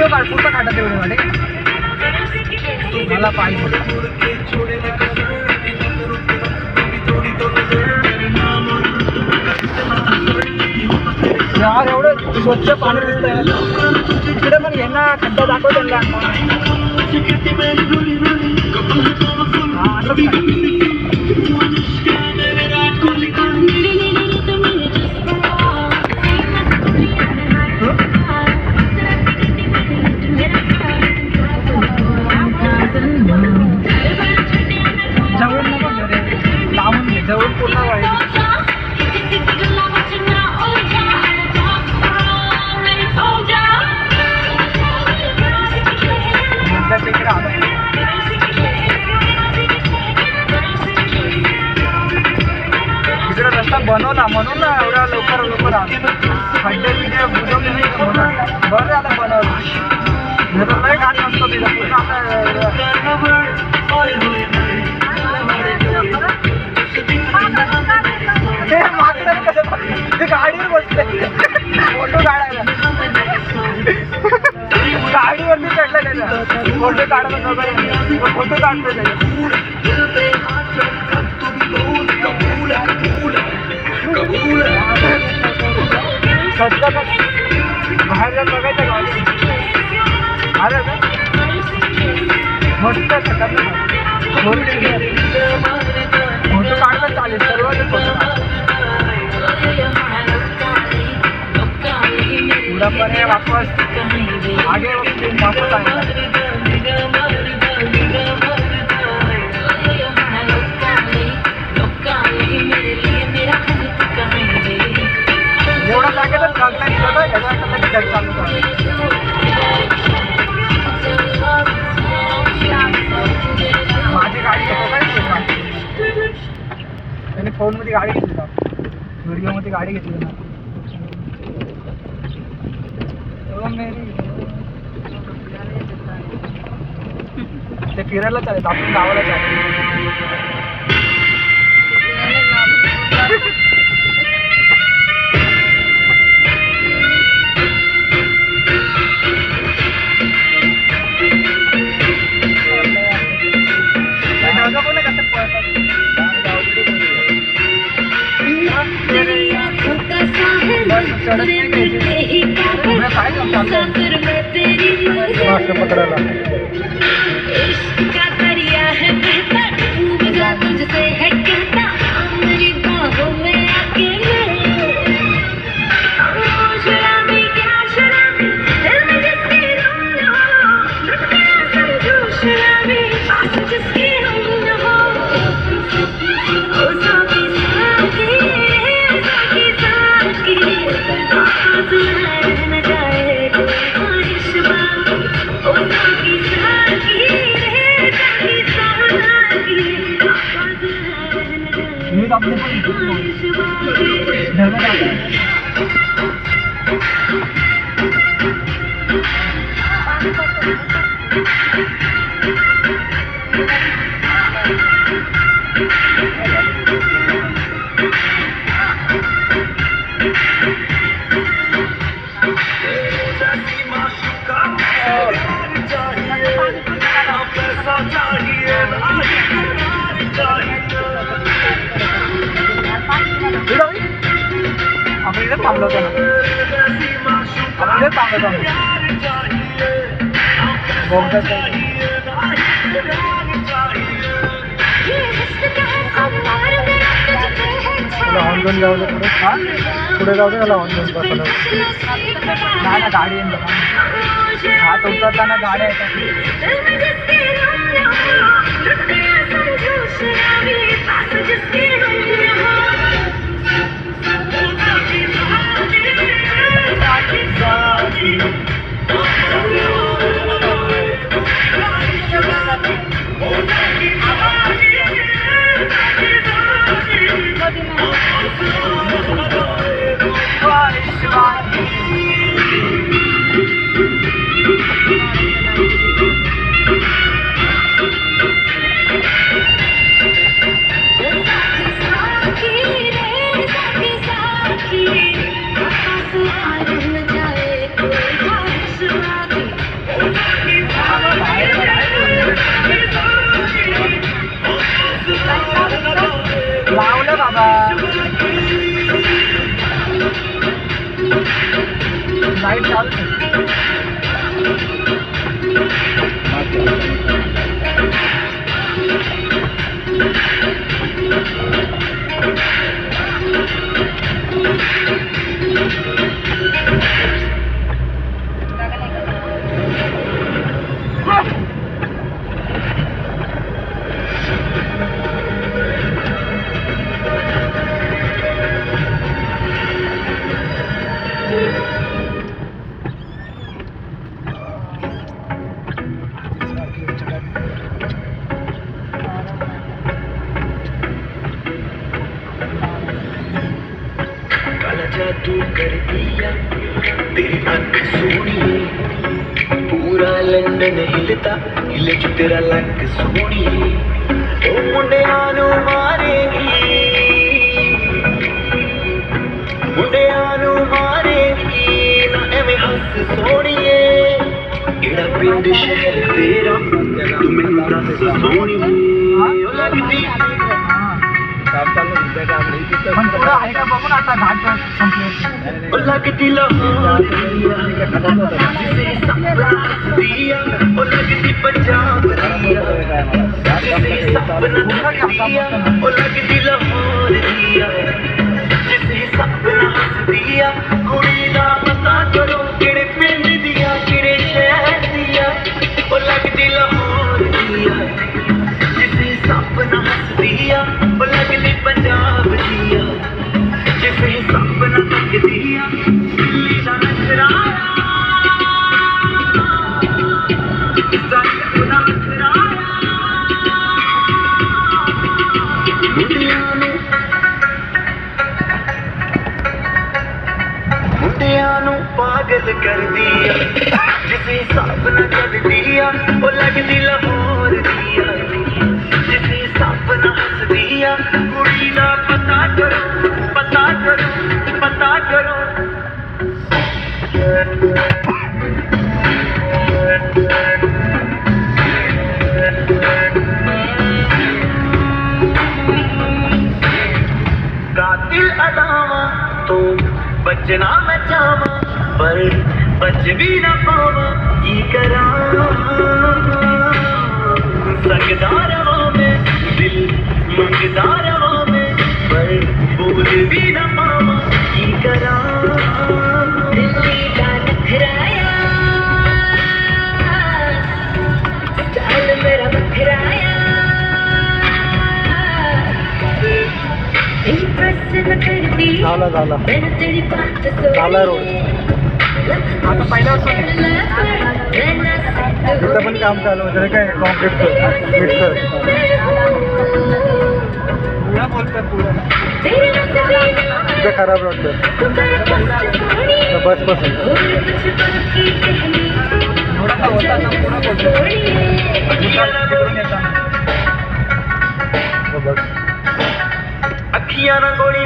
पुढचा काढा तेवढे वाटे मला पाहिजे यार एवढं स्वच्छ पाणी दिसतंय इकडे पण यांना खड्डा दाखव त्यांना जवळ नको घे लावून घे जवळ पूर्ण वाईट तिकडे आलो इकडे रस्ता बनवला म्हणून ना एवढ्या लवकर आलो खड्डे बिड्डे बुजवले नाही म्हणून बरं झालं बनवलं नाही तर नाही घाट नसतो तिला पूर्ण मागणार कसं ते गाडीवर बसते फोटो काढायला गाडीवरती चढला त्याचा फोटो काढायला फोटो काढतो त्याचा बाहेर जाऊन बघायचं गाडी आलं का मस्त फोटो काढला चालेल सर्व फोटो पूरा पर है वापस आगे वापस आएगा एवढा जागे तर ट्रक नाही होता याचा चालू माझी गाडी घेतो काय त्याने फोनमध्ये गाडी घेतली का व्हिडिओमध्ये गाडी घेतली ना ते फिरायला चालेल आपण गावाला चालेल ढगा पण कसं पळतात चढत नाही पकडायला आपण इथे थांबलो होतो ना आपण इथे थांबलो होतो ऑनलाईन जाऊ दे पुढे हा पुढे जाऊ दे त्याला ऑनलाईन बसवलं नाही ना गाडी येईल हात उतरताना गाड्या येतात की लाईट चालू आहे. जादू कर दिया तेरी अख सोनिए, पूरा लंदन हिलता हिले जो तेरा लक सोनिए। ओ मुंडिया नू मारेगी, मुंडिया नू मारेगी ना एवें हस सोनिए। केड़ा पिंड शहर तेरा तू मैनू दस सोनिए। ओ लगदी पण थोडं आहे का बघून आता घाट संपले. ओ लगदी लाहौर जिसे सपना दिया, ओ लगदी पंजाब दिया जिसे सपना दिया, ओ लगदी लाहौर दिया जिसे सपना दिया। कुड़ी दा पता करो किहड़े पिंड दिया किहड़े शहर दिया, ओ लगदी लाहौर दिया जिसे सपना दिया, ओ लगदी पंजाब दिया जिसे सपना दिया। दिल्ली दा नखराया सपना नखराया, मुंडिया नू पागल कर दिया जिसे सपना कर दिया, ओ लगदी लाहौर दिया जिसे सपना हस दिया। कुड़ी दा पता करो पता करो पता करो। कातिल अदावा तो बचना मैं चाहवा, पर बच भी ना पावा की करा। सकदा रवा में दिल मंगदा रवा में, पर बोल भी ना पावा की करा। दिल्ली दा नखराया स्टाइल मेरा बखराया, इम्प्रेस न करती झाला मैंने तेरी बात झाला रोड. आता पहिला असं तिथं पण काम चालू होतं काय कॉन्क्रीटचं मिक्सर. पुढं बोलतात पुढं तिथं खराब वाटतं बसपासून थोडासा होता ना पुढं बोलतो तिकडून येताना बघ. अखियां ना गोली